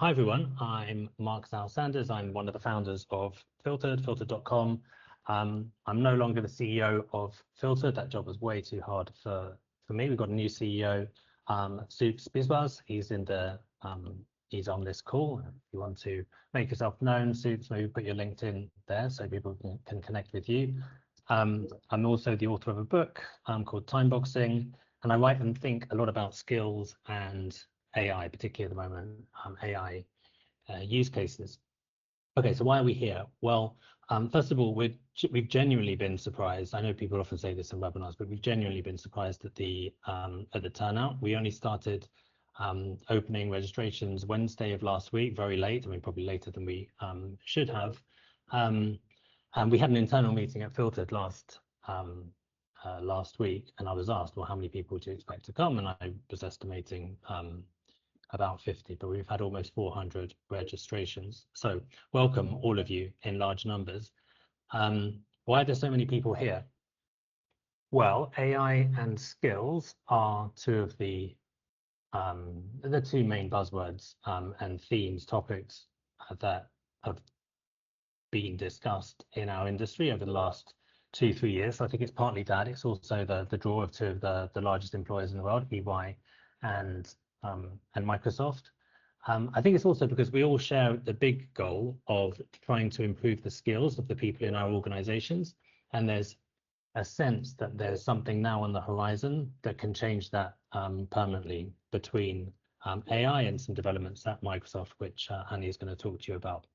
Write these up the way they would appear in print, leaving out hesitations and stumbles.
Hi everyone, I'm Marc Zao-Sanders. I'm one of the founders of filtered.com. I'm no longer the CEO of Filtered. That job was way too hard for me. We've got a new CEO, Soups Biswas. He's on this call. If you want to make yourself known, Soups, maybe put your LinkedIn there so people can connect with you. I'm also the author of a book called Timeboxing, and I write and think a lot about skills and AI, particularly at the moment, AI use cases. Okay, so why are we here? Well, first of all, we've genuinely been surprised. I know people often say this in webinars, but we've genuinely been surprised at the turnout. We only started opening registrations Wednesday of last week, very late. I mean, probably later than we should have. And we had an internal meeting at Filtered last week, and I was asked, well, how many people do you expect to come? And I was estimating about 50, but we've had almost 400 registrations. So welcome all of you in large numbers. Why are there so many people here? Well, AI and skills are two of the two main buzzwords and themes, topics that have been discussed in our industry over the last 2-3 years. I think it's partly that. It's also the draw of two of the largest employers in the world, EY and Microsoft. I think it's also because we all share the big goal of trying to improve the skills of the people in our organizations. And there's a sense that there's something now on the horizon that can change that permanently between AI and some developments at Microsoft, which Annie is going to talk to you about.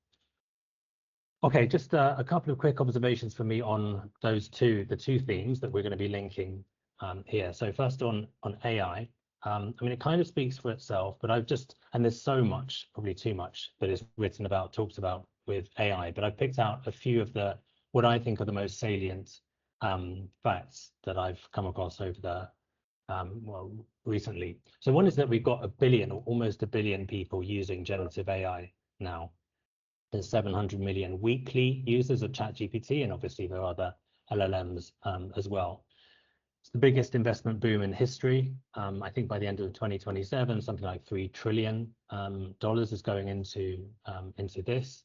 Okay, just a couple of quick observations for me on the two themes that we're going to be linking here. So first on AI. I mean, it kind of speaks for itself, but and there's so much, probably too much, that is written about, talked about with AI, but I've picked out a few of what I think are the most salient facts that I've come across over recently. So one is that we've got 1 billion or almost 1 billion people using generative AI now. There's 700 million weekly users of ChatGPT, and obviously there are other LLMs as well. It's the biggest investment boom in history. I think by the end of 2027, something like $3 trillion is going into this.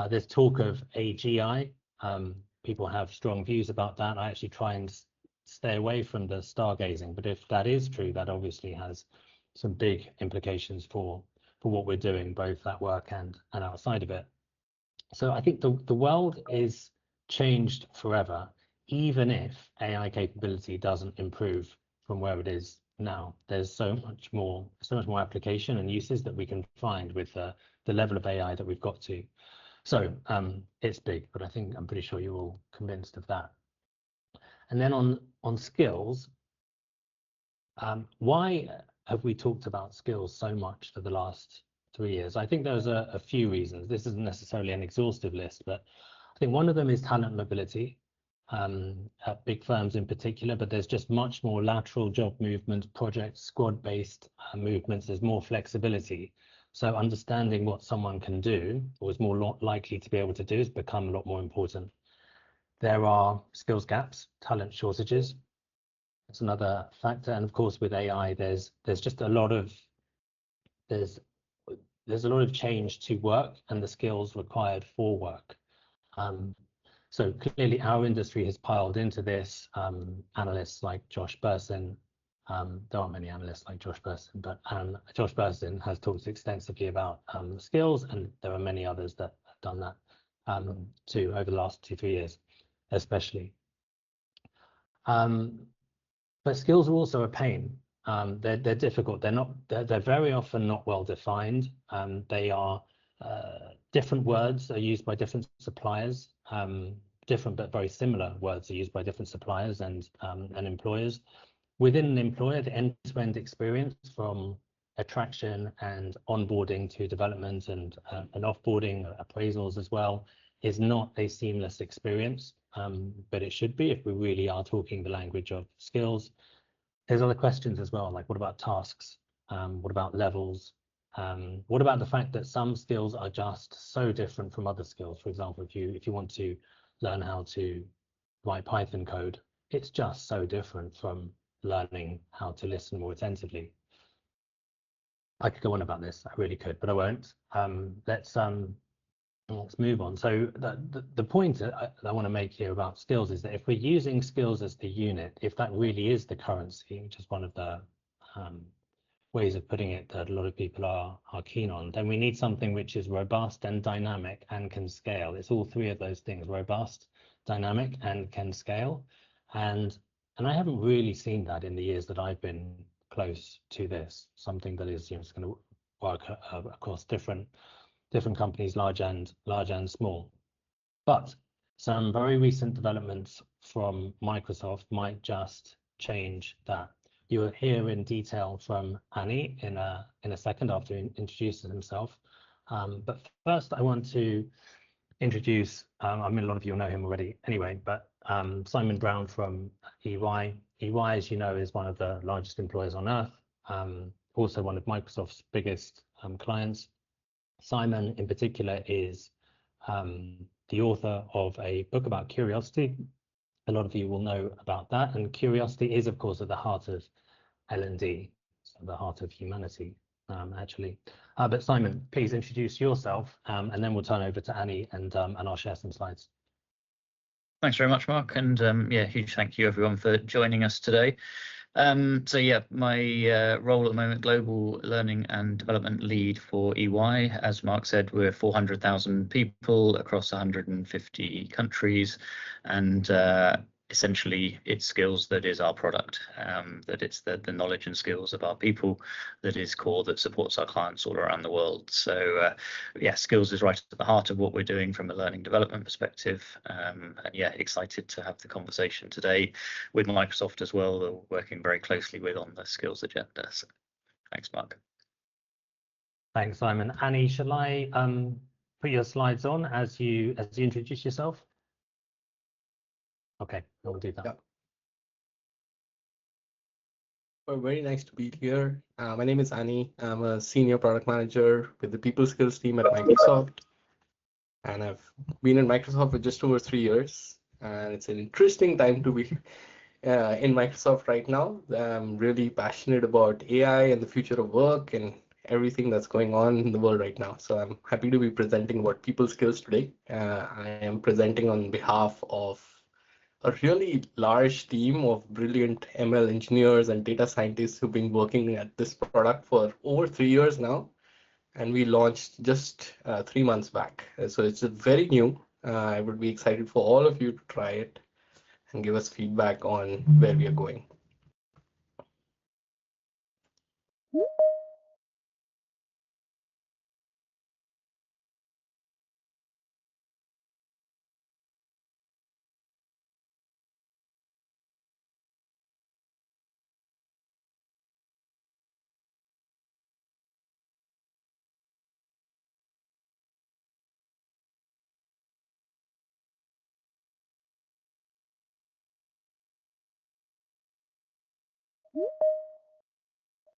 There's talk of AGI. People have strong views about that. I actually try and stay away from the stargazing, but if that is true, that obviously has some big implications for what we're doing, both at work and outside of it. So I think the world is changed forever. Even if AI capability doesn't improve from where it is now, there's so much more application and uses that we can find with the level of AI that we've got to. So it's big, but I'm pretty sure you're all convinced of that. And then on skills, why have we talked about skills so much for the last 3 years? I think there's a few reasons. This isn't necessarily an exhaustive list, but I think one of them is talent mobility. At big firms in particular, but there's just much more lateral job movement, project squad-based movements. There's more flexibility. So understanding what someone can do or is more likely to be able to do has become a lot more important. There are skills gaps, talent shortages. That's another factor. And of course, with AI, there's just a lot of there's a lot of change to work and the skills required for work. So clearly our industry has piled into this. Analysts like Josh Bersin, there aren't many analysts like Josh Bersin, but Josh Bersin has talked extensively about skills, and there are many others that have done that too over the last 2-3 years, especially. But skills are also a pain. They're difficult. They're very often not well defined. They are different words are used by different suppliers. Different but very similar words are used by different suppliers and employers. Within an employer, the end-to-end experience from attraction and onboarding to development and offboarding, appraisals as well, is not a seamless experience, but it should be if we really are talking the language of skills. There's other questions as well, like what about tasks? What about levels? What about the fact that some skills are just so different from other skills? For example, if you want to learn how to write Python code, it's just so different from learning how to listen more attentively. I could go on about this, I really could, but I won't. Let's move on. So the point that I want to make here about skills is that if we're using skills as the unit, if that really is the currency, which is one of the ways of putting it that a lot of people are keen on, then we need something which is robust and dynamic and can scale. It's all three of those things: robust, dynamic, and can scale. And I haven't really seen that in the years that I've been close to this, something that is, it's going to work across different companies, large and small. But some very recent developments from Microsoft might just change that. You will hear in detail from Annie in a second after he introduces himself. But first, I want to introduce, I mean, a lot of you know him already anyway, but Simon Brown from EY. EY, as you know, is one of the largest employers on earth, also one of Microsoft's biggest clients. Simon, in particular, is the author of a book about curiosity. A lot of you will know about that. And curiosity is, of course, at the heart of L&D, so the heart of humanity, actually. But Simon, please introduce yourself, and then we'll turn over to Annie, and I'll share some slides. Thanks very much, Mark. And yeah, huge thank you, everyone, for joining us today. So yeah, my role at the moment, Global Learning and Development Lead for EY. As Mark said, we're 400,000 people across 150 countries, and essentially it's skills that is our product, that it's the knowledge and skills of our people that is core, that supports our clients all around the world. So yeah, skills is right at the heart of what we're doing from a learning development perspective, and yeah, excited to have the conversation today with Microsoft as well, that we're working very closely with on the skills agenda. So thanks, Mark. Thanks, Simon. Annie, shall I put your slides on as you introduce yourself? Okay, I'll do that. Yeah. Well, very nice to be here. My name is Annie. I'm a senior product manager with the People Skills team at Microsoft. And I've been in Microsoft for just over 3 years. And it's an interesting time to be in Microsoft right now. I'm really passionate about AI and the future of work and everything that's going on in the world right now. So I'm happy to be presenting about People Skills today. I am presenting on behalf of a really large team of brilliant ML engineers and data scientists who've been working at this product for over 3 years now. And we launched just 3 months back. So it's very new. I would be excited for all of you to try it and give us feedback on where we are going.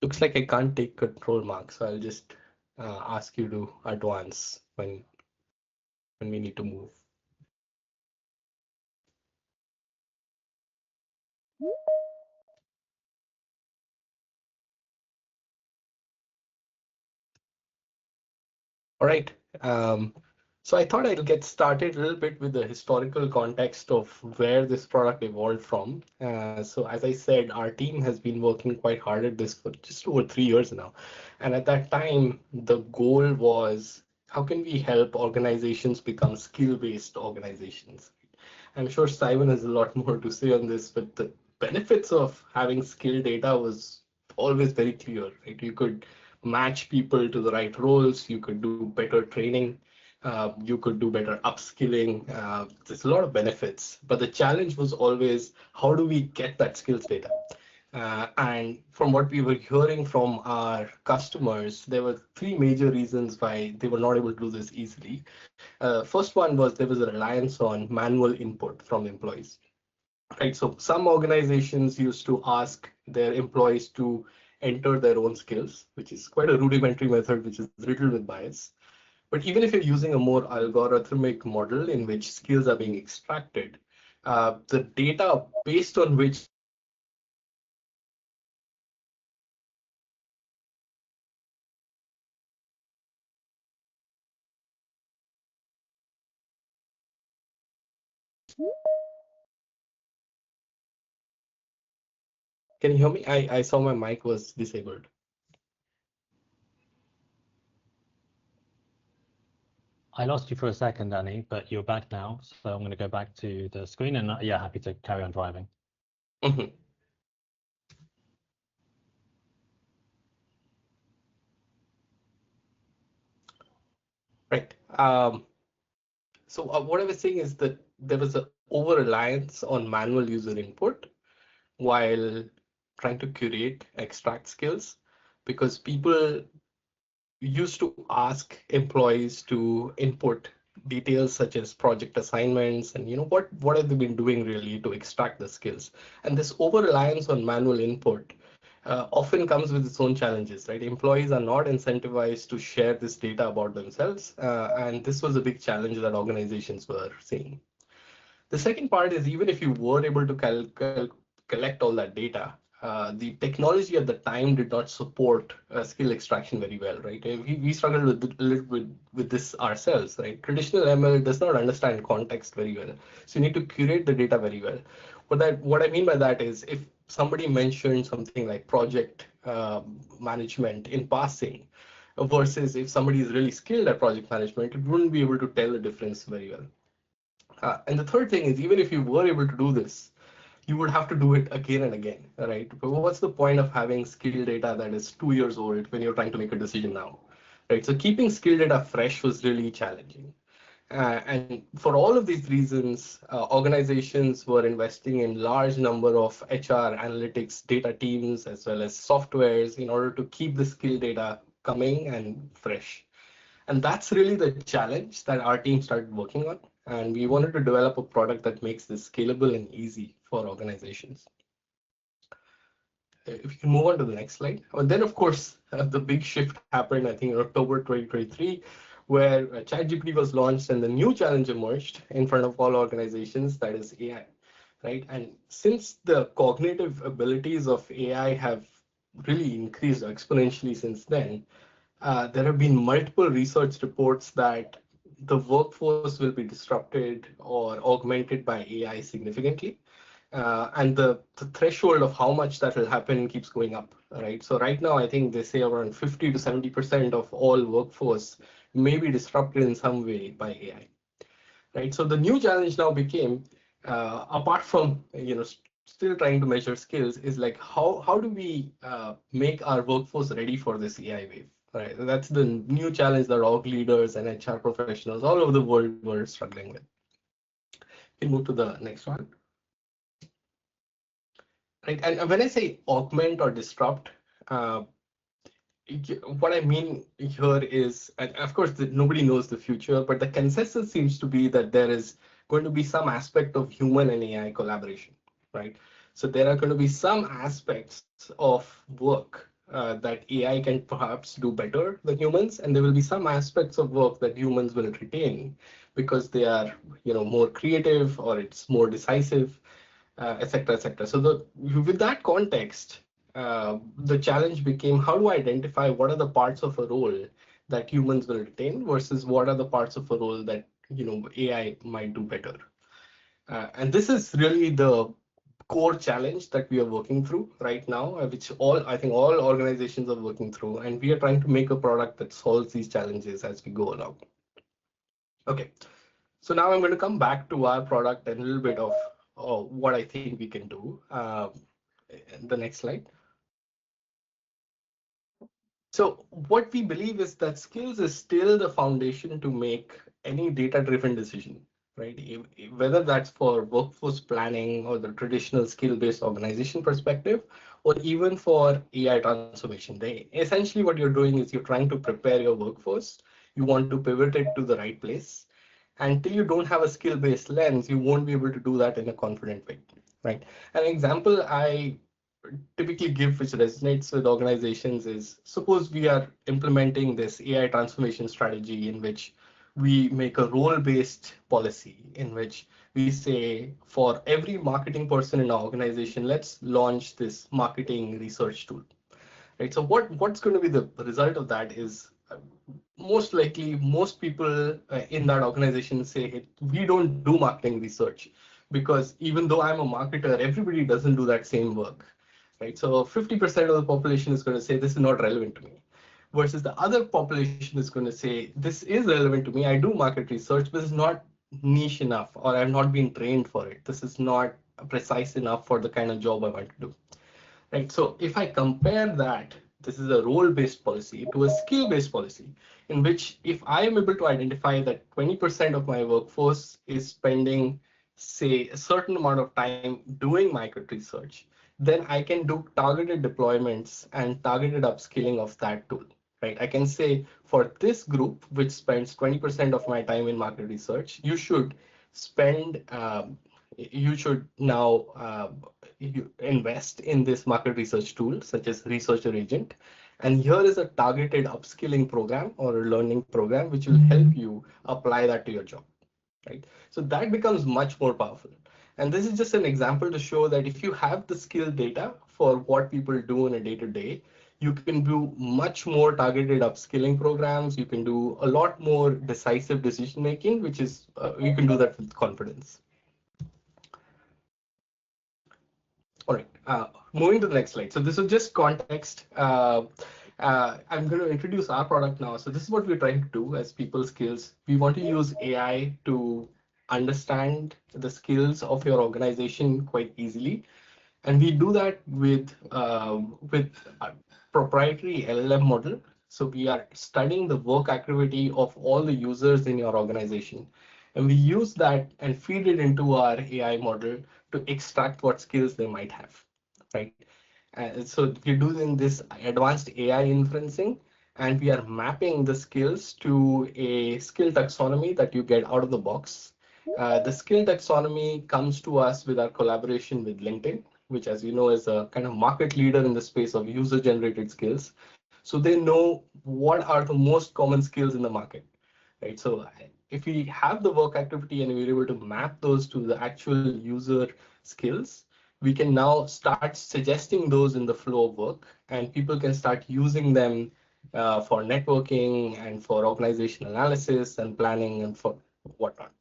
Looks like I can't take control, Mark, so I'll just ask you to advance when we need to move. All right. So I thought I'd get started a little bit with the historical context of where this product evolved from. So as I said, our team has been working quite hard at this for just over 3 years now. And at that time, the goal was, how can we help organizations become skill-based organizations? I'm sure Simon has a lot more to say on this, but the benefits of having skill data was always very clear, right? You could match people to the right roles, you could do better training, you could do better upskilling. There's a lot of benefits, but the challenge was always, how do we get that skills data? And from what we were hearing from our customers, there were 3 major reasons why they were not able to do this easily. First one was there was a reliance on manual input from employees. Right, so some organizations used to ask their employees to enter their own skills, which is quite a rudimentary method, which is riddled with bias. But even if you're using a more algorithmic model in which skills are being extracted, the data based on which Can you hear me? I saw my mic was disabled. I lost you for a second, Danny, but you're back now. So I'm going to go back to the screen and yeah, happy to carry on driving. Mm-hmm. Right. So what I was saying is that there was an over-reliance on manual user input while trying to curate extract skills, because people used to ask employees to input details such as project assignments and what have they been doing really to extract the skills. And this over reliance on manual input often comes with its own challenges, right? Employees are not incentivized to share this data about themselves, and this was a big challenge that organizations were seeing. The second part is, even if you were able to collect all that data, the technology at the time did not support skill extraction very well, right? We struggled a little bit with this ourselves, right? Traditional ML does not understand context very well, so you need to curate the data very well. What I mean by that is, if somebody mentioned something like project management in passing, versus if somebody is really skilled at project management, it wouldn't be able to tell the difference very well. And the third thing is, even if you were able to do this, you would have to do it again and again, right? But what's the point of having skill data that is 2 years old when you're trying to make a decision now, right? So keeping skill data fresh was really challenging. And for all of these reasons, organizations were investing in large number of HR analytics data teams as well as softwares in order to keep the skill data coming and fresh. And that's really the challenge that our team started working on. And we wanted to develop a product that makes this scalable and easy for organizations. If you can move on to the next slide. And then, of course, the big shift happened, I think, in October 2023, where ChatGPT was launched and the new challenge emerged in front of all organizations, that is AI, right? And since the cognitive abilities of AI have really increased exponentially since then, there have been multiple research reports that the workforce will be disrupted or augmented by AI significantly. And the threshold of how much that will happen keeps going up, right? So right now, I think they say around 50 to 70% of all workforce may be disrupted in some way by AI, right? So the new challenge now became, apart from still trying to measure skills, is like how do we make our workforce ready for this AI wave? Right, that's the new challenge that org leaders and HR professionals all over the world were struggling with. We can move to the next one. Right, and when I say augment or disrupt, uh, what I mean here is, and of course, nobody knows the future, but the consensus seems to be that there is going to be some aspect of human and AI collaboration, right? So there are going to be some aspects of work that AI can perhaps do better than humans, and there will be some aspects of work that humans will retain because they are, more creative or it's more decisive, et cetera, et cetera. So with that context, the challenge became, how do I identify what are the parts of a role that humans will retain versus what are the parts of a role that AI might do better. And this is really the core challenge that we are working through right now, which I think all organizations are working through, and we are trying to make a product that solves these challenges as we go along. Okay, so now I'm going to come back to our product and a little bit of what I think we can do. The next slide. So what we believe is that skills is still the foundation to make any data-driven decision, right? Whether that's for workforce planning or the traditional skill-based organization perspective, or even for AI transformation. Essentially what you're doing is you're trying to prepare your workforce. You want to pivot it to the right place. Until you don't have a skill-based lens, you won't be able to do that in a confident way, right? An example I typically give, which resonates with organizations, is, suppose we are implementing this AI transformation strategy in which we make a role-based policy in which we say, for every marketing person in our organization, let's launch this marketing research tool, right? So what's going to be the result of that is most likely most people in that organization say, hey, we don't do marketing research, because even though I'm a marketer, everybody doesn't do that same work, right? So 50% of the population is going to say this is not relevant to me, versus the other population is going to say this is relevant to me. I do market research, but it's not niche enough, or I've not been trained for it. This is not precise enough for the kind of job I want to do. Right. So if I compare that, this is a role-based policy to a skill-based policy, in which if I am able to identify that 20% of my workforce is spending, say, a certain amount of time doing market research, then I can do targeted deployments and targeted upskilling of that tool. Right. I can say for this group, which spends 20% of my time in market research, you should spend you should now you invest in this market research tool, such as Researcher Agent. And here is a targeted upskilling program or a learning program, which will help you apply that to your job, right? So that becomes much more powerful. And this is just an example to show that if you have the skill data for what people do on a day-to-day, you can do much more targeted upskilling programs. You can do a lot more decisive decision making, which is you can do that with confidence. All right, moving to the next slide. So this is just context. I'm going to introduce our product now. So this is what we're trying to do as People Skills. We want to use AI to understand the skills of your organization quite easily. And we do that with a proprietary LLM model. So we are studying the work activity of all the users in your organization. And we use that and feed it into our AI model to extract what skills they might have, right? So we're doing this advanced AI inferencing, and we are mapping the skills to a skill taxonomy that you get out of the box. The skill taxonomy comes to us with our collaboration with LinkedIn, which, as you know, is a kind of market leader in the space of user-generated skills. So they know what are the most common skills in the market, right? So if we have the work activity and we're able to map those to the actual user skills, we can now start suggesting those in the flow of work, and people can start using them for networking and for organization analysis and planning and for whatnot.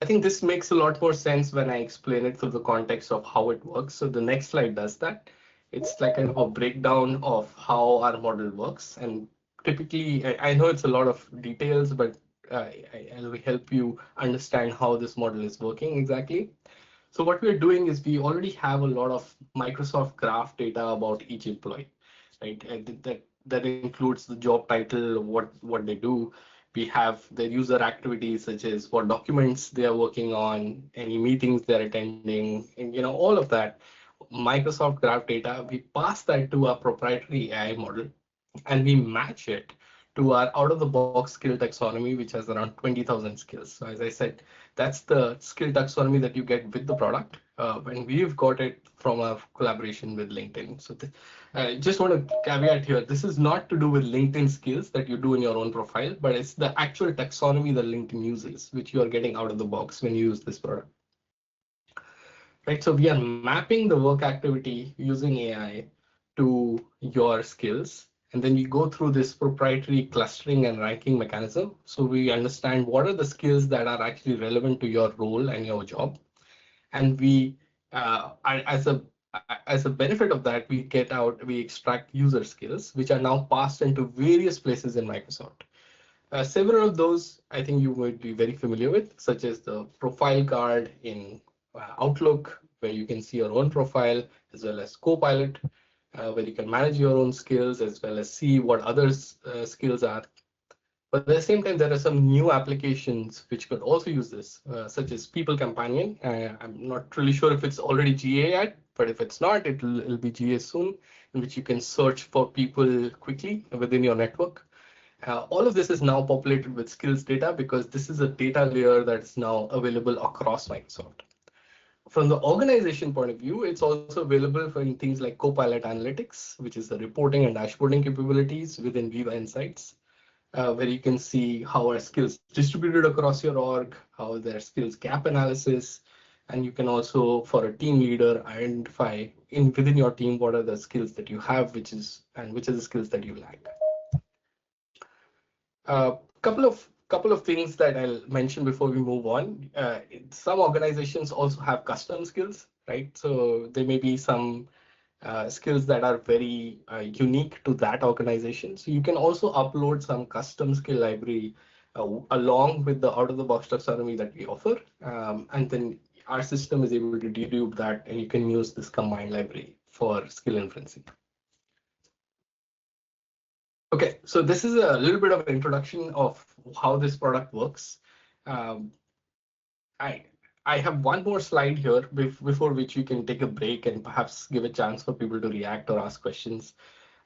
I think this makes a lot more sense when I explain it through the context of how it works. So the next slide does that. It's like kind of a breakdown of how our model works. And typically, I know it's a lot of details, but I'll help you understand how this model is working exactly. So what we're doing is we already have a lot of Microsoft Graph data about each employee, right? And that includes the job title, what they do. We have their user activities, such as what documents they are working on, any meetings they're attending, and all of that. Microsoft Graph data, we pass that to our proprietary AI model, and we match it to our out-of-the-box skill taxonomy, which has around 20,000 skills. So as I said, that's the skill taxonomy that you get with the product, and we've got it from our collaboration with LinkedIn. So I just want to caveat here, this is not to do with LinkedIn skills that you do in your own profile, but it's the actual taxonomy that LinkedIn uses, which you are getting out of the box when you use this product. Right, so we are mapping the work activity using AI to your skills. And then we go through this proprietary clustering and ranking mechanism. So we understand what are the skills that are actually relevant to your role and your job. And we, as a benefit of that, we extract user skills, which are now passed into various places in Microsoft. Several of those I think you would be very familiar with, such as the profile card in Outlook, where you can see your own profile, as well as Copilot, where you can manage your own skills as well as see what others' skills are. But at the same time, there are some new applications which could also use this, such as People Companion. I'm not really sure if it's already GA yet, but if it's not, it'll be GA soon, in which you can search for people quickly within your network. All of this is now populated with skills data because this is a data layer that's now available across Microsoft. From the organization point of view, it's also available for things like Copilot Analytics, which is the reporting and dashboarding capabilities within Viva Insights, where you can see how are skills distributed across your org, how their skills gap analysis, and you can also, for a team leader, identify within your team what are the skills that you have, which are the skills that you lack. Couple of things that I'll mention before we move on. Some organizations also have custom skills, right? So there may be some skills that are very unique to that organization. So you can also upload some custom skill library along with the out-of-the-box taxonomy that we offer. And then our system is able to dedupe that, and you can use this combined library for skill inferencing. Okay, so this is a little bit of an introduction of how this product works. I have one more slide here before which we can take a break and perhaps give a chance for people to react or ask questions.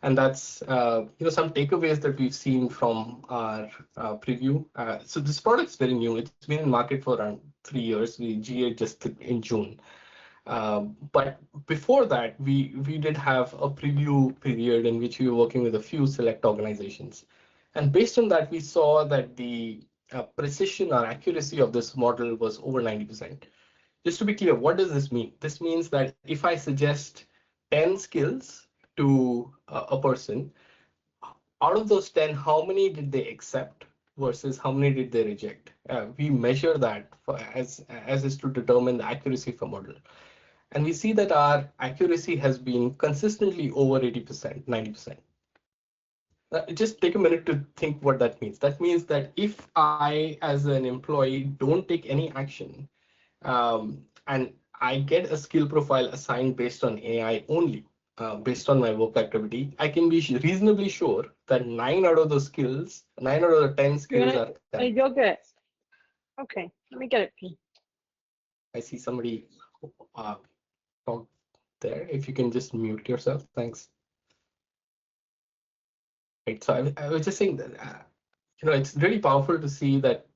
And that's some takeaways that we've seen from our preview. So this product is very new. It's been in market for around 3 years. We GA just in June. But before that, we did have a preview period in which we were working with a few select organizations. And based on that, we saw that the precision or accuracy of this model was over 90%. Just to be clear, what does this mean? This means that if I suggest 10 skills to a person, out of those 10, how many did they accept versus how many did they reject? We measure that as is to determine the accuracy of a model. And we see that our accuracy has been consistently over 80%, 90%. Just take a minute to think what that means. That means that if I, as an employee, don't take any action, and I get a skill profile assigned based on AI only, based on my work activity, I can be reasonably sure that 9 out of the 10 skills are. You'll get it. Okay, let me get it, P. I see somebody talk there. If you can just mute yourself, thanks. Right, so I was just saying that it's really powerful to see that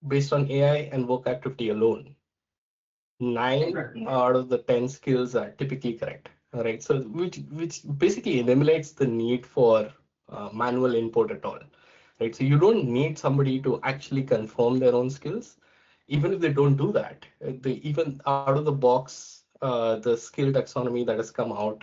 based on AI and work activity alone, 9 out of the 10 skills are typically correct. All right, so which basically eliminates the need for manual input at all. Right, so you don't need somebody to actually confirm their own skills. Even if they don't do that, even out of the box, the skill taxonomy that has come out,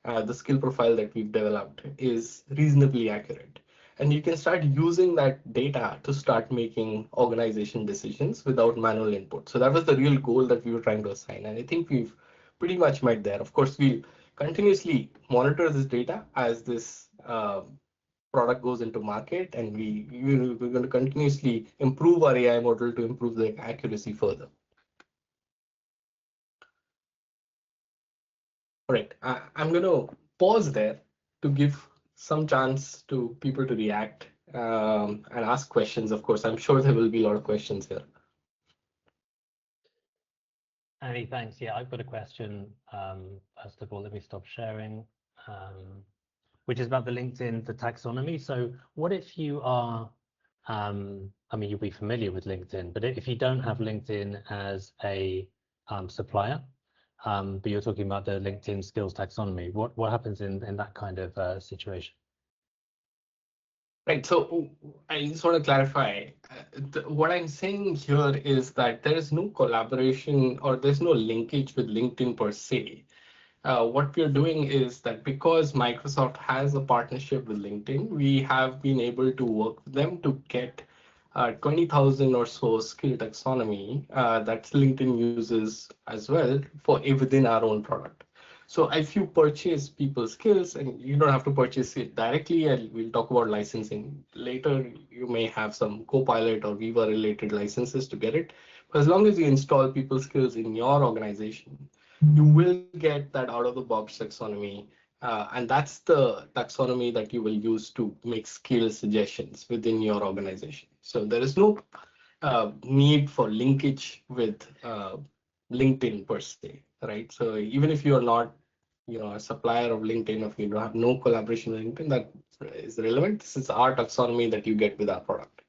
the skill profile that we've developed is reasonably accurate. And you can start using that data to start making organization decisions without manual input. So that was the real goal that we were trying to assign. And I think we've pretty much met there. Of course, we'll continuously monitor this data as this product goes into market, and we're going to continuously improve our AI model to improve the accuracy further. All right, I'm going to pause there to give some chance to people to react and ask questions. Of course, I'm sure there will be a lot of questions here. Andy, thanks. Yeah, I've got a question. First of all, let me stop sharing, which is about the taxonomy. So what if you are, I mean, you'll be familiar with LinkedIn, but if you don't have LinkedIn as a supplier, but you're talking about the LinkedIn skills taxonomy, what happens in that kind of situation? Right, so I just want to clarify, what I'm saying here is that there is no collaboration or there's no linkage with LinkedIn per se. What we're doing is that because Microsoft has a partnership with LinkedIn, we have been able to work with them to get 20,000 or so skill taxonomy that LinkedIn uses as well for within our own product. So if you purchase People Skills, and you don't have to purchase it directly, and we'll talk about licensing later, you may have some Copilot or Viva related licenses to get it. But as long as you install People Skills in your organization, you will get that out of the box taxonomy. And that's the taxonomy that you will use to make skill suggestions within your organization. So there is no need for linkage with LinkedIn per se, right? So even if you're not, a supplier of LinkedIn, if you have no collaboration with LinkedIn, that is relevant. This is our taxonomy that you get with our product.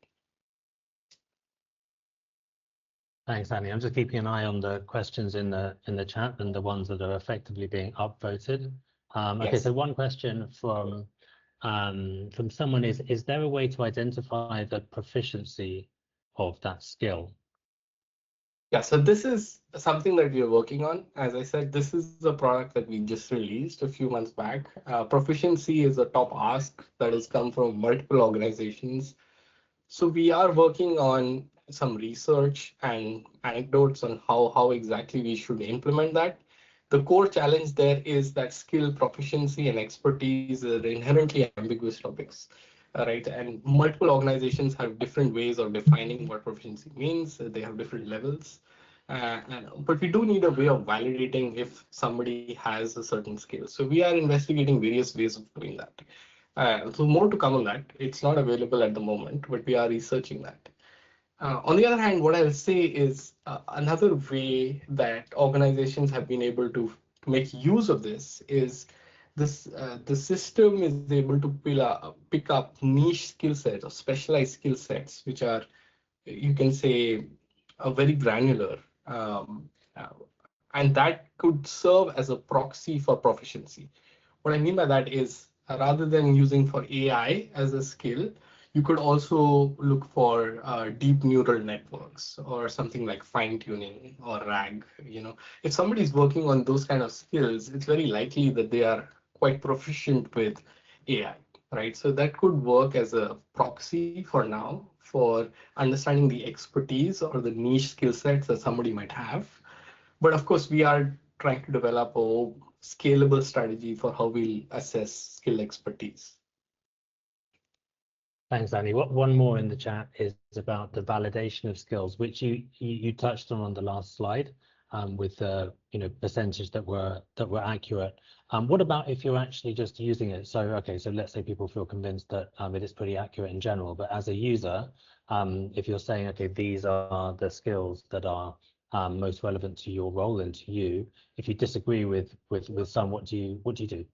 Thanks, Andy. I'm just keeping an eye on the questions in the chat and the ones that are effectively being upvoted. Okay, yes. So one question from someone is there a way to identify the proficiency of that skill? Yeah, so this is something that we are working on. As I said, this is a product that we just released a few months back. Proficiency is a top ask that has come from multiple organizations. So we are working on some research and anecdotes on how exactly we should implement that. The core challenge there is that skill, proficiency, and expertise are inherently ambiguous topics, right? And multiple organizations have different ways of defining what proficiency means. They have different levels. But we do need a way of validating if somebody has a certain skill. So we are investigating various ways of doing that. So more to come on that. It's not available at the moment, but we are researching that. On the other hand, what I'll say is another way that organizations have been able to make use of this is the system is able to pick up niche skill sets or specialized skill sets, which are, you can say, very granular. Um, uh, and that could serve as a proxy for proficiency. What I mean by that is rather than using for AI as a skill, you could also look for deep neural networks or something like fine tuning or RAG. If somebody is working on those kind of skills, it's very likely that they are quite proficient with AI, right? So that could work as a proxy for now for understanding the expertise or the niche skill sets that somebody might have. But of course, we are trying to develop a scalable strategy for how we'll assess skill expertise. Thanks, Annie. One more in the chat is about the validation of skills, which you touched on the last slide, with the percentage that were accurate. What about if you're actually just using it? So okay, so let's say people feel convinced that it is pretty accurate in general, but as a user, if you're saying, okay, these are the skills that are most relevant to your role and to you, if you disagree with some, what do you do?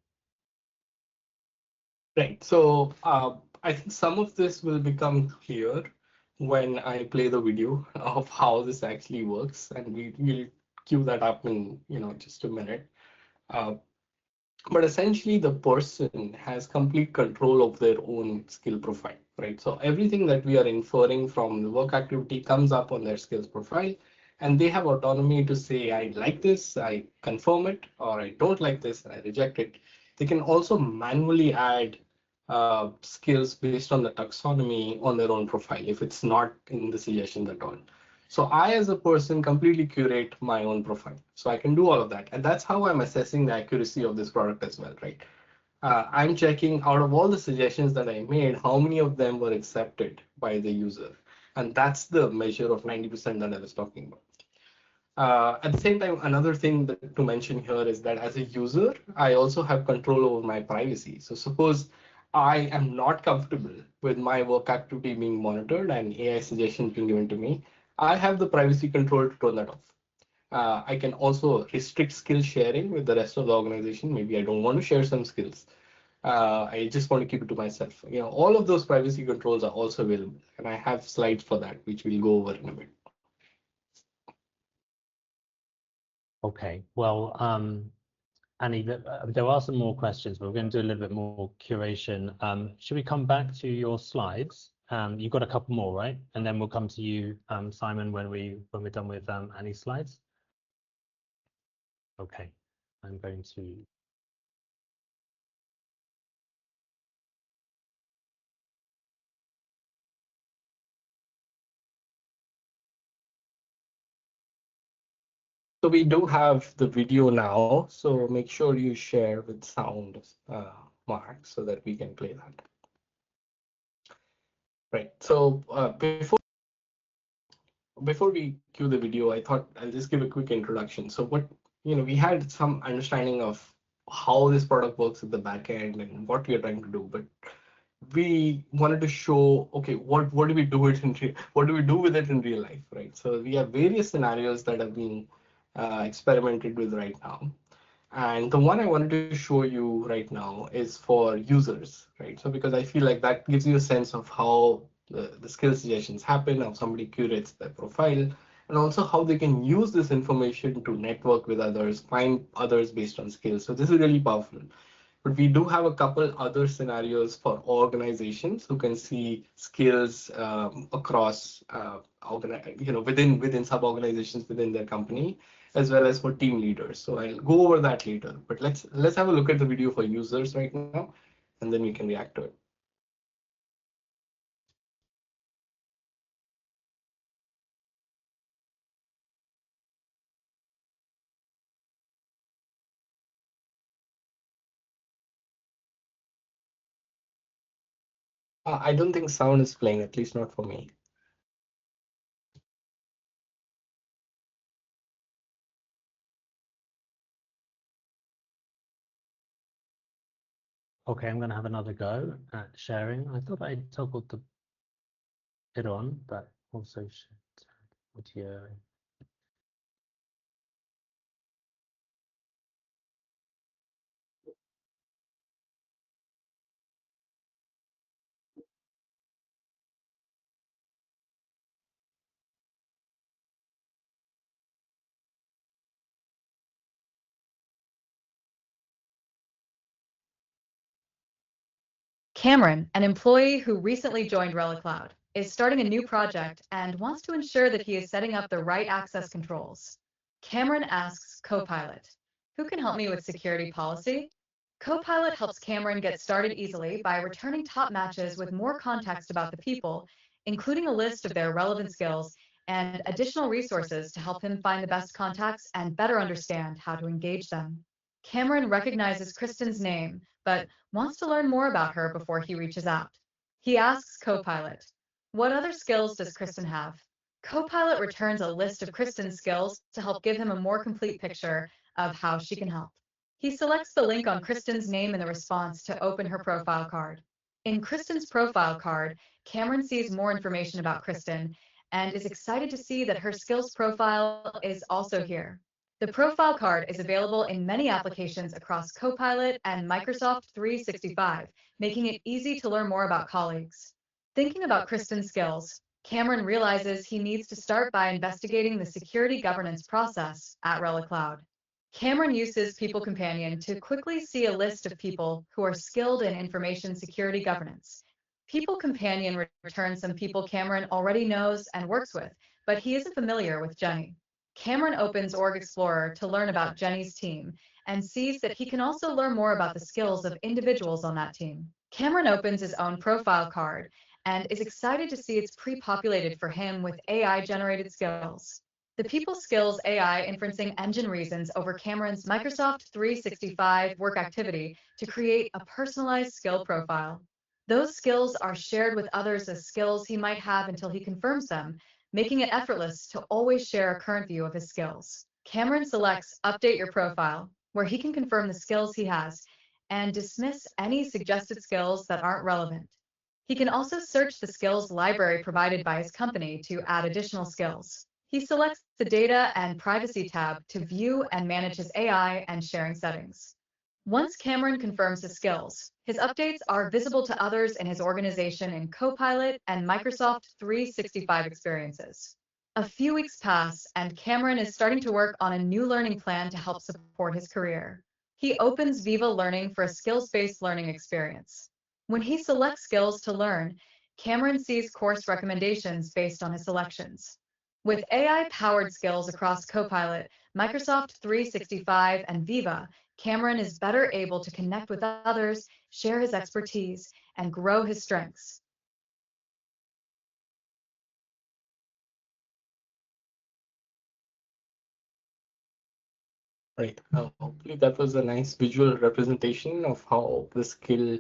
Right. So I think some of this will become clear when I play the video of how this actually works, and we'll cue that up in just a minute. Uh, but essentially, the person has complete control of their own skill profile, right? So everything that we are inferring from the work activity comes up on their skills profile, and they have autonomy to say, I like this, I confirm it, or I don't like this, and I reject it. They can also manually add skills based on the taxonomy on their own profile if it's not in the suggestions at all. So I, as a person, completely curate my own profile. So I can do all of that. And that's how I'm assessing the accuracy of this product as well, right? I'm checking out of all the suggestions that I made, how many of them were accepted by the user. And that's the measure of 90% that I was talking about. At the same time, another thing to mention here is that as a user, I also have control over my privacy. So suppose I am not comfortable with my work activity being monitored and AI suggestions being given to me, I have the privacy control to turn that off. I can also restrict skill sharing with the rest of the organization. Maybe I don't want to share some skills. I just want to keep it to myself. All of those privacy controls are also available, and I have slides for that, which we'll go over in a bit. Okay, well, Annie, there are some more questions, but we're going to do a little bit more curation. Should we come back to your slides? You've got a couple more, right? And then we'll come to you, Simon, when we're done with Annie's slides. Okay, I'm going to. So we do have the video now, so make sure you share with sound, Mark, so that we can play that. Right. So before we cue the video, I thought I'll just give a quick introduction. So we had some understanding of how this product works at the back end and what we are trying to do, but we wanted to show, okay, what do we do with it in real life, right? So we have various scenarios that have been experimented with right now. And the one I wanted to show you right now is for users, right? So because I feel like that gives you a sense of how the skill suggestions happen, how somebody curates their profile, and also how they can use this information to network with others, find others based on skills. So this is really powerful. But we do have a couple other scenarios for organizations who can see skills across, within sub-organizations within their company, as well as for team leaders. So I'll go over that later. But let's have a look at the video for users right now, and then we can react to it. I don't think sound is playing, at least not for me. Okay, I'm going to have another go at sharing. I thought I toggled it on, but also should audio. Cameron, an employee who recently joined ReliCloud, is starting a new project and wants to ensure that he is setting up the right access controls. Cameron asks Copilot, "Who can help me with security policy?" Copilot helps Cameron get started easily by returning top matches with more context about the people, including a list of their relevant skills and additional resources to help him find the best contacts and better understand how to engage them. Cameron recognizes Kristen's name, but wants to learn more about her before he reaches out. He asks Copilot, "What other skills does Kristen have?" Copilot returns a list of Kristen's skills to help give him a more complete picture of how she can help. He selects the link on Kristen's name in the response to open her profile card. In Kristen's profile card, Cameron sees more information about Kristen and is excited to see that her skills profile is also here. The profile card is available in many applications across Copilot and Microsoft 365, making it easy to learn more about colleagues. Thinking about Kristen's skills, Cameron realizes he needs to start by investigating the security governance process at ReliCloud. Cameron uses People Companion to quickly see a list of people who are skilled in information security governance. People Companion returns some people Cameron already knows and works with, but he isn't familiar with Jenny. Cameron opens Org Explorer to learn about Jenny's team and sees that he can also learn more about the skills of individuals on that team. Cameron opens his own profile card and is excited to see it's pre-populated for him with AI-generated skills. The People Skills AI Inferencing engine reasons over Cameron's Microsoft 365 work activity to create a personalized skill profile. Those skills are shared with others as skills he might have until he confirms them, making it effortless to always share a current view of his skills. Cameron selects Update Your Profile, where he can confirm the skills he has and dismiss any suggested skills that aren't relevant. He can also search the skills library provided by his company to add additional skills. He selects the Data and Privacy tab to view and manage his AI and sharing settings. Once Cameron confirms his skills, his updates are visible to others in his organization in Copilot and Microsoft 365 experiences. A few weeks pass, and Cameron is starting to work on a new learning plan to help support his career. He opens Viva Learning for a skills-based learning experience. When he selects skills to learn, Cameron sees course recommendations based on his selections. With AI-powered skills across Copilot, Microsoft 365, and Viva, Cameron is better able to connect with others, share his expertise, and grow his strengths. Right. Hopefully that was a nice visual representation of how the skill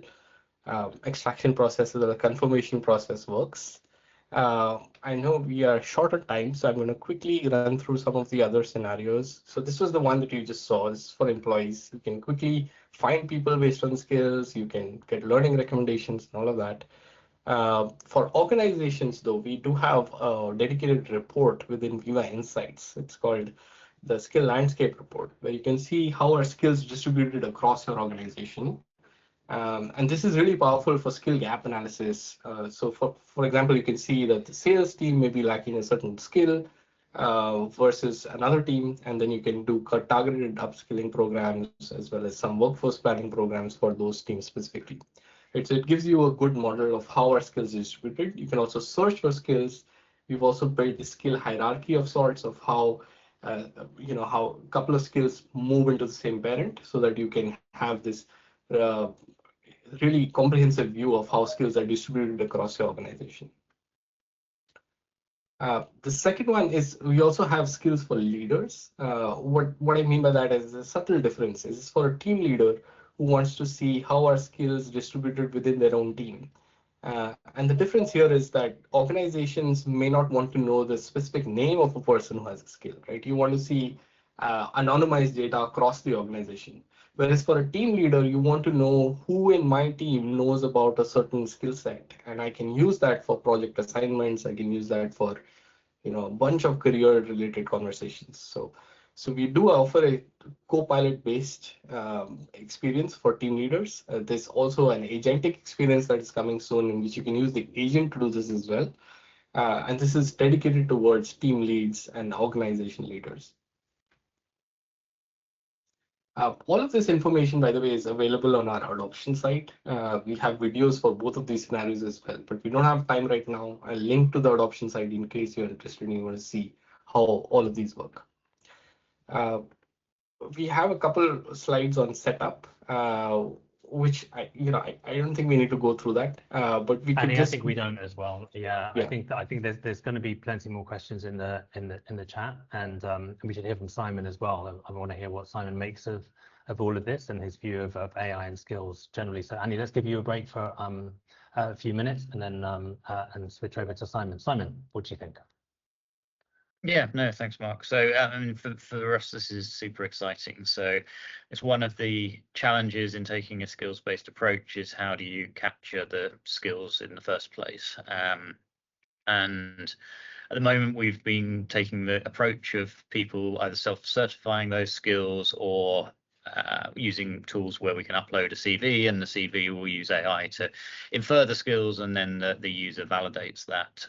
extraction process or the confirmation process works. I know we are short on time, so I'm going to quickly run through some of the other scenarios. So this was the one that you just saw. This is for employees. You can quickly find people based on skills. You can get learning recommendations and all of that. For organizations, though, we do have a dedicated report within Viva Insights. It's called the Skill Landscape Report, where you can see how are skills distributed across your organization. And this is really powerful for skill gap analysis. So for example, you can see that the sales team may be lacking a certain skill versus another team, and then you can do targeted upskilling programs as well as some workforce planning programs for those teams specifically. So it gives you a good model of how our skills is distributed. You can also search for skills. We've also built a skill hierarchy of sorts of how how a couple of skills move into the same parent so that you can have this uh, really comprehensive view of how skills are distributed across your organization. The second one is we also have skills for leaders. What I mean by that is a subtle difference. Is for a team leader who wants to see how are skills distributed within their own team. And the difference here is that organizations may not want to know the specific name of a person who has a skill, right? You want to see anonymized data across the organization. Whereas for a team leader, you want to know who in my team knows about a certain skill set, and I can use that for project assignments. I can use that for, a bunch of career-related conversations. So we do offer a co-pilot based experience for team leaders. There's also an agentic experience that is coming soon in which you can use the agent to do this as well. And this is dedicated towards team leads and organization leaders. All of this information, by the way, is available on our adoption site. We have videos for both of these scenarios as well, but we don't have time right now. I'll link to the adoption site in case you're interested and you want to see how all of these work. We have a couple slides on setup, which I don't think we need to go through that, but we could I think we don't as well. Yeah. I think there's going to be plenty more questions in the chat, and we should hear from Simon as well. I want to hear what Simon makes of all of this and his view of AI and skills generally. So Annie, let's give you a break for a few minutes and then and switch over to Simon. Simon, what do you think? Yeah, no, thanks, Mark. So, I mean, for us, this is super exciting. So, it's one of the challenges in taking a skills-based approach is how do you capture the skills in the first place? And at the moment, we've been taking the approach of people either self-certifying those skills or using tools where we can upload a CV, and the CV will use AI to infer the skills, and then the user validates that.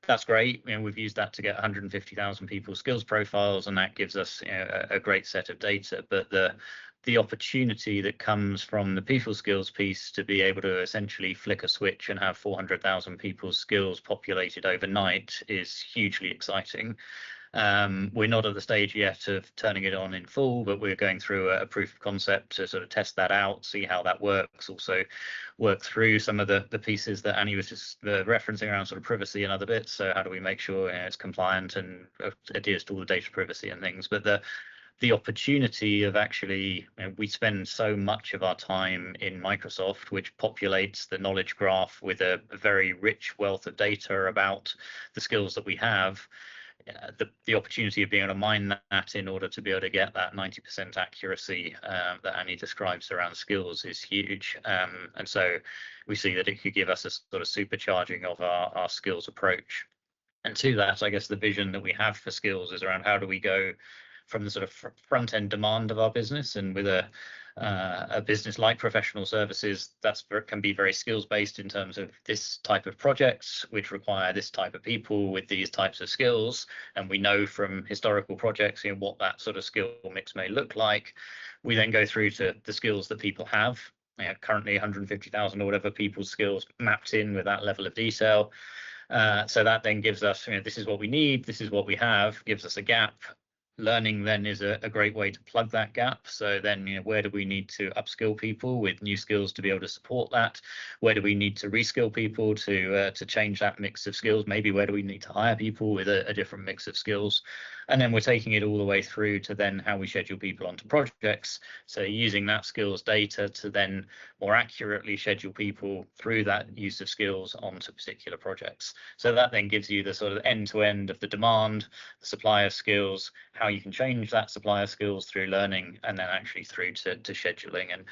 That's great. We've used that to get 150,000 people's skills profiles, and that gives us a great set of data. But the opportunity that comes from the people skills piece to be able to essentially flick a switch and have 400,000 people's skills populated overnight is hugely exciting. We're not at the stage yet of turning it on in full, but we're going through a proof of concept to sort of test that out, see how that works, also work through some of the pieces that Annie was just referencing around sort of privacy and other bits. So how do we make sure it's compliant and adheres to all the data privacy and things? But the opportunity of actually, we spend so much of our time in Microsoft, which populates the knowledge graph with a very rich wealth of data about the skills that we have. The opportunity of being able to mine that in order to be able to get that 90% accuracy that Annie describes around skills is huge. And so we see that it could give us a sort of supercharging of our skills approach. And to that, I guess the vision that we have for skills is around how do we go from the sort of front end demand of our business, and with a business like professional services, can be very skills based in terms of this type of projects which require this type of people with these types of skills, and we know from historical projects what that sort of skill mix may look like. We then go through to the skills that people have, currently 150,000 or whatever people's skills mapped in with that level of detail. So that then gives us, this is what we need, this is what we have, gives us a gap. Learning then is a great way to plug that gap. So then, where do we need to upskill people with new skills to be able to support that? Where do we need to reskill people to change that mix of skills? Maybe where do we need to hire people with a different mix of skills? And then we're taking it all the way through to then how we schedule people onto projects. So using that skills data to then more accurately schedule people through that use of skills onto particular projects. So that then gives you the sort of end-to-end of the demand, the supply of skills, how you can change that supply of skills through learning, and then actually through to scheduling. And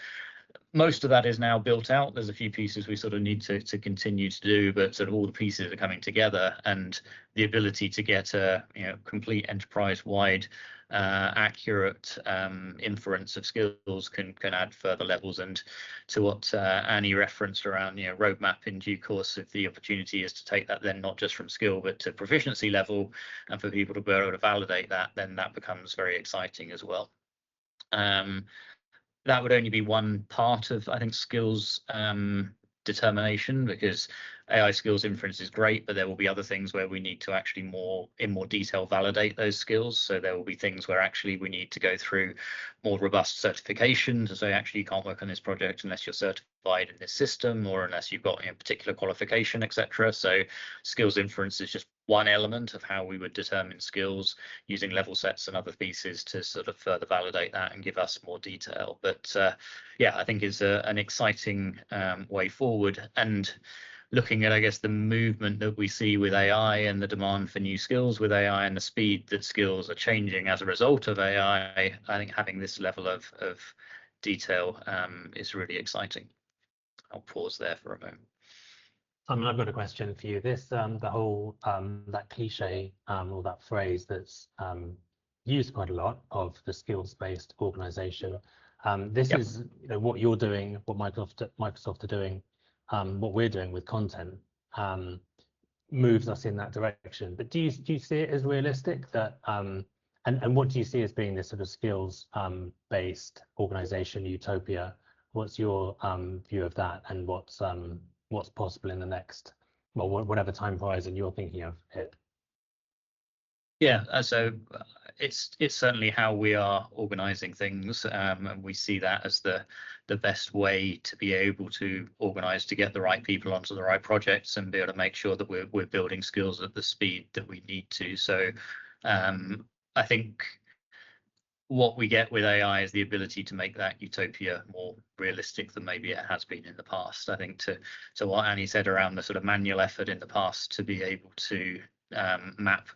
most of that is now built out. There's a few pieces we sort of need to continue to do, but sort of all the pieces are coming together, and the ability to get a complete enterprise-wide accurate inference of skills can add further levels. And to what Annie referenced around roadmap in due course, if the opportunity is to take that then not just from skill but to proficiency level, and for people to be able to validate that, then that becomes very exciting as well. That would only be one part of, I think, skills determination, because AI skills inference is great, but there will be other things where we need to actually in more detail validate those skills. So there will be things where actually we need to go through more robust certification to say actually you can't work on this project unless you're certified in this system, or unless you've got a particular qualification, etc. So skills inference is just one element of how we would determine skills, using level sets and other pieces to sort of further validate that and give us more detail. But yeah, I think is an exciting way forward. And looking at, I guess, the movement that we see with AI and the demand for new skills with AI and the speed that skills are changing as a result of AI, I think having this level of detail is really exciting. I'll pause there for a moment. Simon, I've got a question for you. This, the whole, that cliche or that phrase that's used quite a lot of the skills-based organization. This is what you're doing, what Microsoft are doing, what we're doing with content moves us in that direction. But do you see it as realistic that, and what do you see as being this sort of skills based organization utopia? What's your view of that, and what's possible in the next, well, whatever time horizon you're thinking of it? Yeah, so it's certainly how we are organizing things, and we see that as the best way to be able to organize to get the right people onto the right projects and be able to make sure that we're building skills at the speed that we need to. So I think what we get with AI is the ability to make that utopia more realistic than maybe it has been in the past. I think to what Annie said around the sort of manual effort in the past to be able to map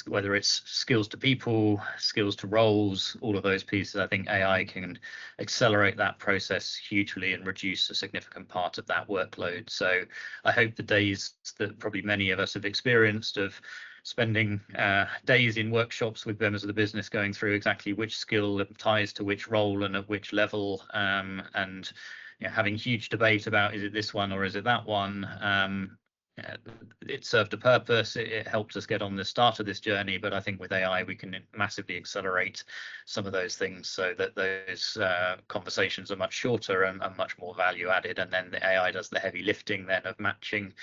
whether it's skills to people, skills to roles, all of those pieces, I think AI can accelerate that process hugely and reduce a significant part of that workload. So I hope the days that probably many of us have experienced of spending days in workshops with members of the business going through exactly which skill ties to which role and at which level, and having huge debate about is it this one or is it that one. It served a purpose. It helped us get on the start of this journey, but I think with AI we can massively accelerate some of those things so that those conversations are much shorter and much more value added, and then the AI does the heavy lifting then of matching,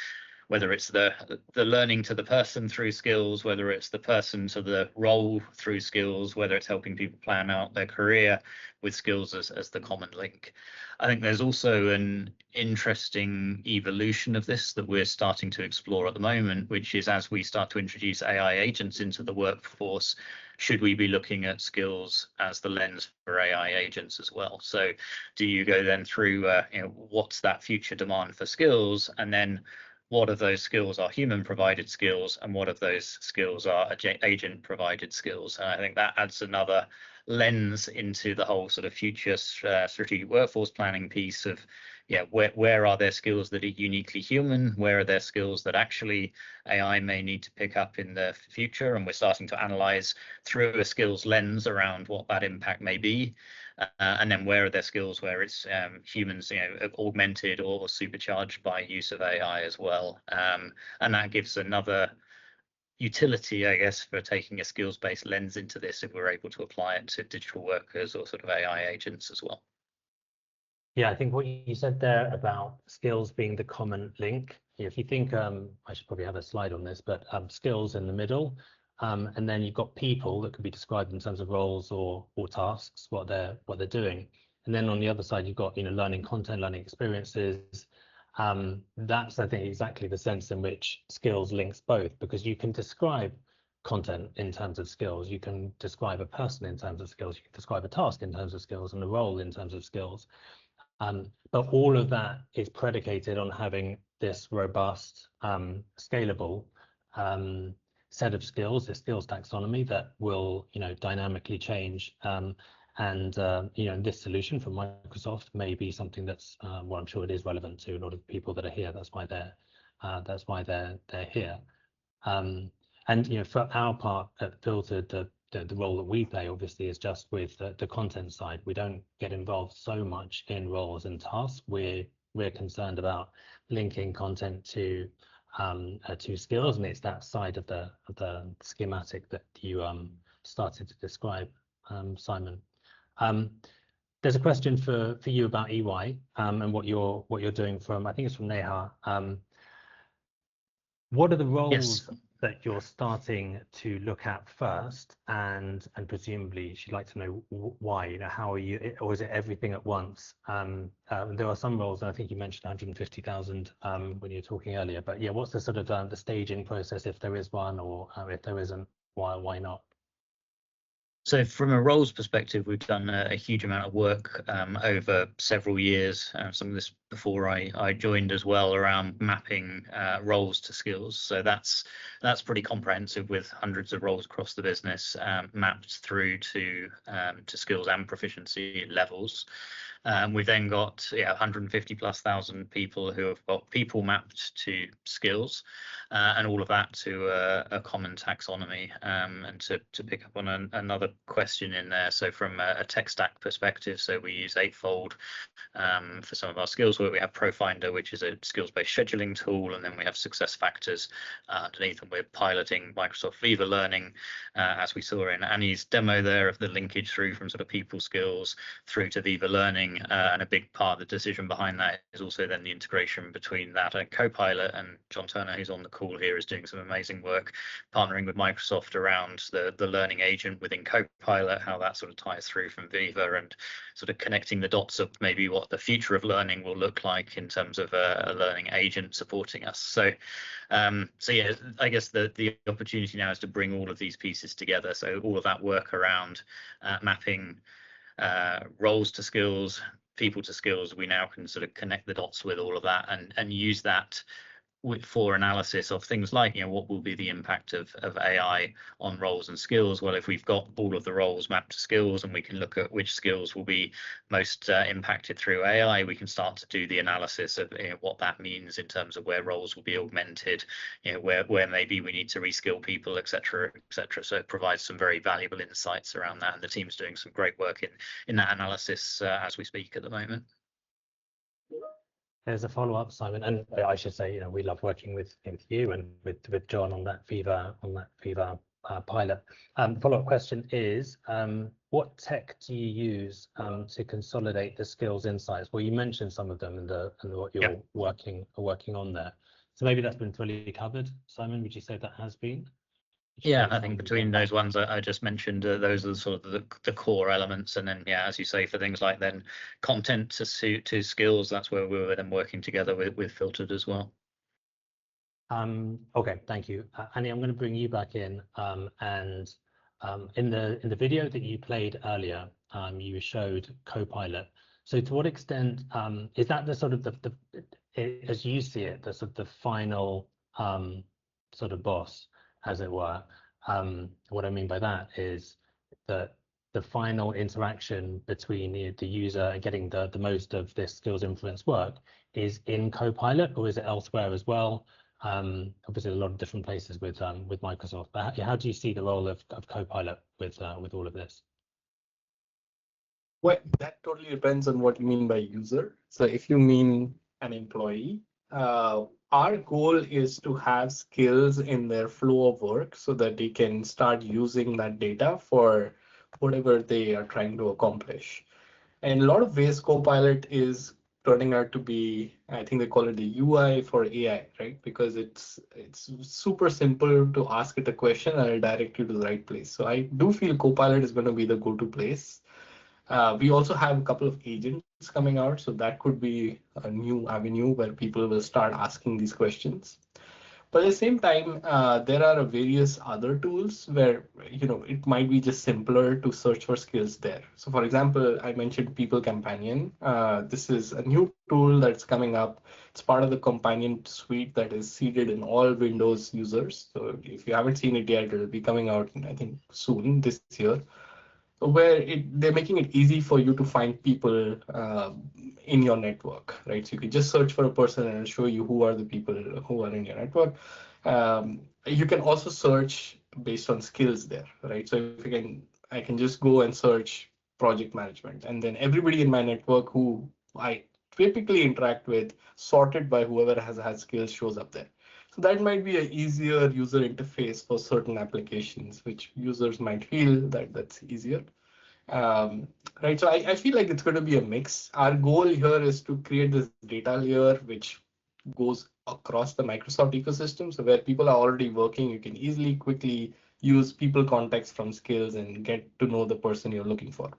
whether it's the learning to the person through skills, whether it's the person to the role through skills, whether it's helping people plan out their career with skills as the common link. I think there's also an interesting evolution of this that we're starting to explore at the moment, which is as we start to introduce AI agents into the workforce, should we be looking at skills as the lens for AI agents as well? So do you go then through, what's that future demand for skills, and then what of those skills are human provided skills and what of those skills are agent provided skills? And I think that adds another lens into the whole sort of future strategic workforce planning piece of, where are there skills that are uniquely human? Where are there skills that actually AI may need to pick up in the future? And we're starting to analyze through a skills lens around what that impact may be. And then where are there skills where it's humans, augmented or supercharged by use of AI as well. And that gives another utility, I guess, for taking a skills-based lens into this if we're able to apply it to digital workers or sort of AI agents as well. Yeah, I think what you said there about skills being the common link, if you think, I should probably have a slide on this, but skills in the middle, and then you've got people that could be described in terms of roles or tasks, what they're doing. And then on the other side, you've got, learning content, learning experiences. That's, I think, exactly the sense in which skills links both, because you can describe content in terms of skills, you can describe a person in terms of skills, you can describe a task in terms of skills, and a role in terms of skills. But all of that is predicated on having this robust, scalable set of skills, the skills taxonomy that will, dynamically change. This solution from Microsoft may be something that's, well, I'm sure it is relevant to a lot of people that are here. That's why they're here. For our part at Filtered, the role that we play obviously is just with the content side. We don't get involved so much in roles and tasks. We're concerned about linking content to skills, and it's that side of the schematic that you started to describe, Simon. There's a question for you about EY and what you're doing from, I think it's from Neha. What are the roles Yes. that you're starting to look at first, and presumably she'd like to know why, you know, how are you, or is it everything at once? There are some roles, and I think you mentioned 150,000 when you were talking earlier, but yeah, what's the sort of the staging process if there is one, or if there isn't, why not? So from a roles perspective, we've done a huge amount of work over several years, some of this before I joined as well, around mapping roles to skills. So that's pretty comprehensive, with hundreds of roles across the business mapped through to skills and proficiency levels. We've then got 150,000+ people who have got people mapped to skills, and all of that to a common taxonomy. And to pick up on another question in there, so from a tech stack perspective, so we use Eightfold for some of our skills work. We have ProFinder, which is a skills-based scheduling tool, and then we have SuccessFactors underneath, and we're piloting Microsoft Viva Learning, as we saw in Annie's demo there, of the linkage through from sort of people skills through to Viva Learning. And a big part of the decision behind that is also then the integration between that and Copilot. And John Turner, who's on the call here, is doing some amazing work partnering with Microsoft around the learning agent within Copilot, how that sort of ties through from Viva, and sort of connecting the dots of maybe what the future of learning will look like in terms of a learning agent supporting us. So yeah, I guess the opportunity now is to bring all of these pieces together. So all of that work around mapping roles to skills, people to skills, we now can sort of connect the dots with all of that and use that for analysis of things like, you know, what will be the impact of AI on roles and skills. Well, if we've got all of the roles mapped to skills, and we can look at which skills will be most impacted through AI, we can start to do the analysis of, you know, what that means in terms of where roles will be augmented, you know, where maybe we need to reskill people, etc., etc. So it provides some very valuable insights around that, and the team's doing some great work in that analysis as we speak at the moment. There's a follow-up, Simon, and I should say, you know, we love working with you and with John on that Viva pilot. Follow-up question is, what tech do you use to consolidate the skills insights? Well, you mentioned some of them and what you're working on there. So maybe that's been fully covered. Simon, would you say that has been? Yeah, I think between those ones I just mentioned, those are sort of the core elements. And then, yeah, as you say, for things like then content to skills, that's where we were then working together with Filtered as well. Okay, thank you. Annie, I'm going to bring you back in. And in the video that you played earlier, you showed Copilot. So to what extent is that the sort of as you see it, the sort of the final sort of boss, as it were? What I mean by that is that the final interaction between the user and getting the most of this skills inference work is in Copilot, or is it elsewhere as well? Obviously, a lot of different places with Microsoft. But how do you see the role of Copilot with all of this? Well, that totally depends on what you mean by user. So if you mean an employee, our goal is to have skills in their flow of work so that they can start using that data for whatever they are trying to accomplish. And a lot of ways, Copilot is turning out to be, I think they call it the UI for AI, right? Because it's super simple to ask it a question and it'll direct you to the right place. So I do feel Copilot is going to be the go-to place. We also have a couple of agents coming out, so that could be a new avenue where people will start asking these questions. But at the same time, there are various other tools where, you know, it might be just simpler to search for skills there. So for example, I mentioned People Companion. This is a new tool that's coming up. It's part of the Companion suite that is seeded in all Windows users. So if you haven't seen it yet, it'll be coming out, I think, soon this year, where they're making it easy for you to find people in your network, right? So you can just search for a person and it'll show you who are the people who are in your network. You can also search based on skills there, right? So if I can just go and search project management, and then everybody in my network who I typically interact with, sorted by whoever has had skills, shows up there. So that might be an easier user interface for certain applications, which users might feel that that's easier. Right, so I feel like it's going to be a mix. Our goal here is to create this data layer, which goes across the Microsoft ecosystem. So where people are already working, you can easily, quickly use people context from skills and get to know the person you're looking for.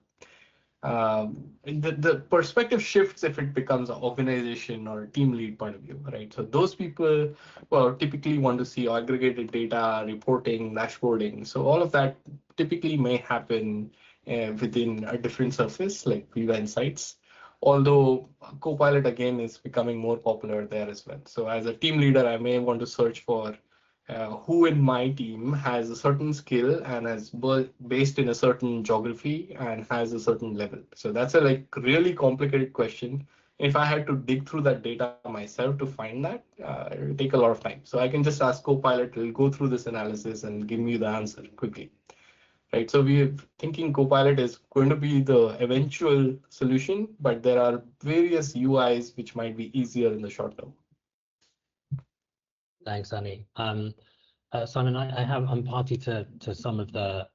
The perspective shifts if it becomes an organization or a team lead point of view, right? So those people, well, typically want to see aggregated data, reporting, dashboarding. So all of that typically may happen within a different surface like Viva Insights. Although Copilot again is becoming more popular there as well. So as a team leader, I may want to search for who in my team has a certain skill and is based in a certain geography and has a certain level. So that's a really complicated question. If I had to dig through that data myself to find that, it will take a lot of time. So I can just ask Copilot, it will go through this analysis and give me the answer quickly. Right, so we're thinking Copilot is going to be the eventual solution, but there are various UIs which might be easier in the short term. Thanks, Annie. Simon, I'm party to some of the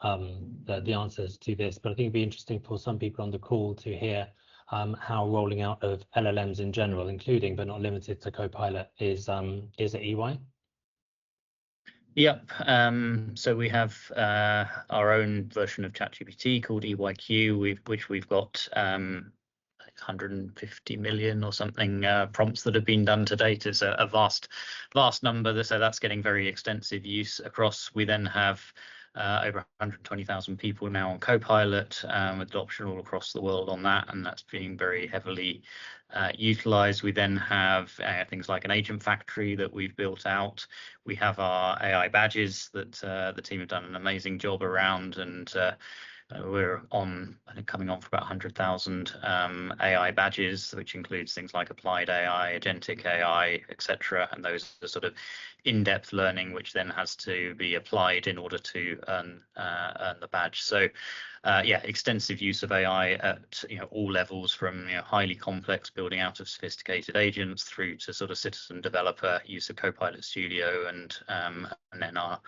answers to this, but I think it'd be interesting for some people on the call to hear how rolling out of LLMs in general, including but not limited to Copilot, is at EY. Yep. So we have our own version of ChatGPT called EYQ, which we've got 150 million or something prompts that have been done to date. It's a vast number. So that's getting very extensive use across. We then have over 120,000 people now on Copilot, with adoption all across the world on that, and that's being very heavily utilized. We then have things like an agent factory that we've built out. We have our AI badges that the team have done an amazing job around, and we're on, I think, coming on for about 100,000 AI badges, which includes things like applied AI, agentic AI, etc. And those are sort of in-depth learning, which then has to be applied in order to earn the badge. So, yeah, extensive use of AI at all levels, from highly complex building out of sophisticated agents through to sort of citizen developer use of Copilot Studio, and then our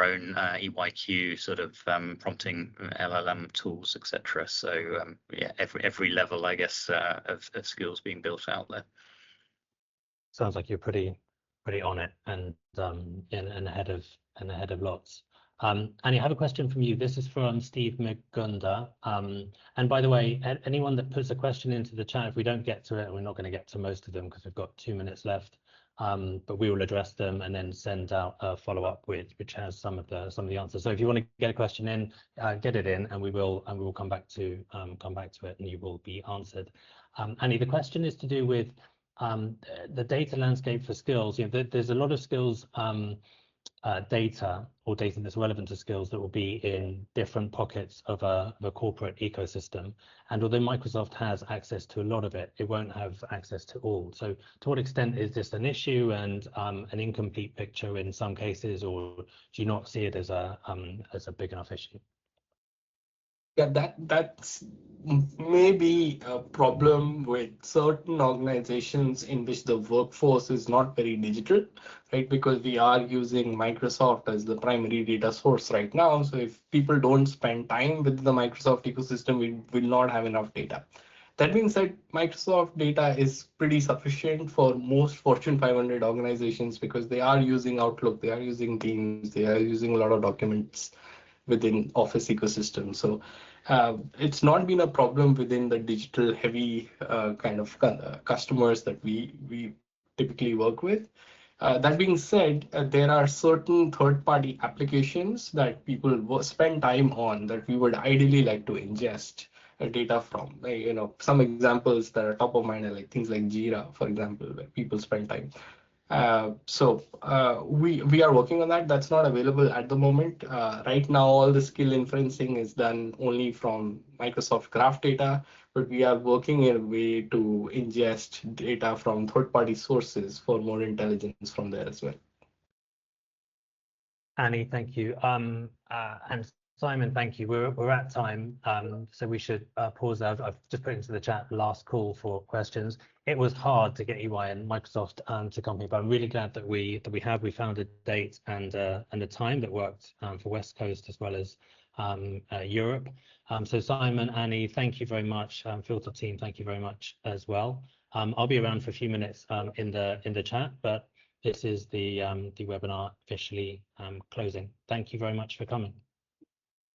own EYQ sort of prompting LLM tools, etc. So yeah, every level, I guess, of skills being built out there. Sounds like you're pretty on it and ahead of lots. Annie, I have a question from you. This is from Steve Mugunda. And by the way, anyone that puts a question into the chat, if we don't get to it, we're not going to get to most of them because we've got 2 minutes left. But we will address them and then send out a follow-up which has some of the answers. So if you want to get a question in, get it in, and we will come back to it, and you will be answered. Annie, the question is to do with the data landscape for skills. There's a lot of skills data that's relevant to skills that will be in different pockets of a corporate ecosystem. And although Microsoft has access to a lot of it, it won't have access to all. So to what extent is this an issue and an incomplete picture in some cases, or do you not see it as a big enough issue? Yeah, that's maybe a problem with certain organizations in which the workforce is not very digital, right? Because we are using Microsoft as the primary data source right now. So if people don't spend time with the Microsoft ecosystem, we will not have enough data. That being said, Microsoft data is pretty sufficient for most Fortune 500 organizations because they are using Outlook, they are using Teams, they are using a lot of documents within Office ecosystem. So it's not been a problem within the digital heavy kind of customers that we typically work with. That being said, there are certain third-party applications that people spend time on that we would ideally like to ingest data from. Some examples that are top of mind are like things like Jira, for example, where people spend time. So we are working on that. That's not available at the moment. Right now, all the skill inferencing is done only from Microsoft Graph data, but we are working in a way to ingest data from third-party sources for more intelligence from there as well. Annie, thank you. And Simon, thank you. We're at time, so we should pause there. I've just put into the chat last call for questions. It was hard to get EY and Microsoft to company, but I'm really glad that we found a date and a time that worked for West Coast as well as Europe. So Simon, Annie, thank you very much. Filter team, thank you very much as well. I'll be around for a few minutes in the chat, but this is the webinar officially closing. Thank you very much for coming.